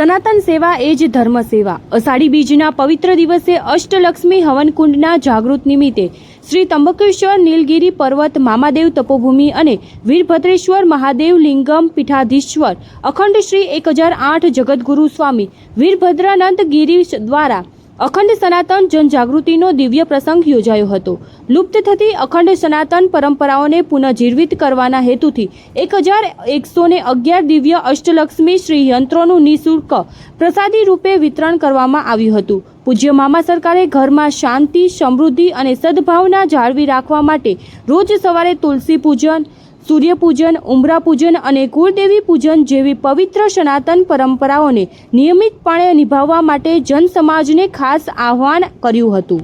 સનાતન સેવા એ જ ધર્મ સેવા। અષાઢી બીજના પવિત્ર દિવસે અષ્ટલક્ષ્મી હવનકુંડના જાગૃત નિમિત્તે શ્રી ત્રંબકેશ્વર નીલગિરી પર્વત મામાદેવ તપોભૂમિ અને વીરભદ્રેશ્વર મહાદેવ લિંગમ પીઠાધીશ્વર અખંડ શ્રી 1008 જગતગુરુ સ્વામી વીરભદ્રાનંદ ગિરી દ્વારા અખંડ સનાતન જનજાગૃતિનો દિવ્ય પ્રસંગ યોજાયો હતો। લુપ્ત થતી અખંડ સનાતન પરંપરાઓને પુનઃજીવિત કરવાના હેતુથી 1111 દિવ્ય અષ્ટલક્ષ્મી શ્રી યંત્રોનું નિઃશુલ્ક પ્રસાદી રૂપે વિતરણ કરવામાં આવ્યું હતું। પૂજ્ય મામા સરકારે ઘરમાં શાંતિ, સમૃદ્ધિ અને સદભાવના જાળવી રાખવા માટે રોજ સવારે તુલસી પૂજન, સૂર્ય પૂજન, ઉંબરા પૂજન અને કુળદેવી પૂજન જેવી પવિત્ર સનાતન પરંપરાઓને નિયમિતપણે નિભાવવા માટે જનસમાજને ખાસ આહ્વાન કર્યું હતું।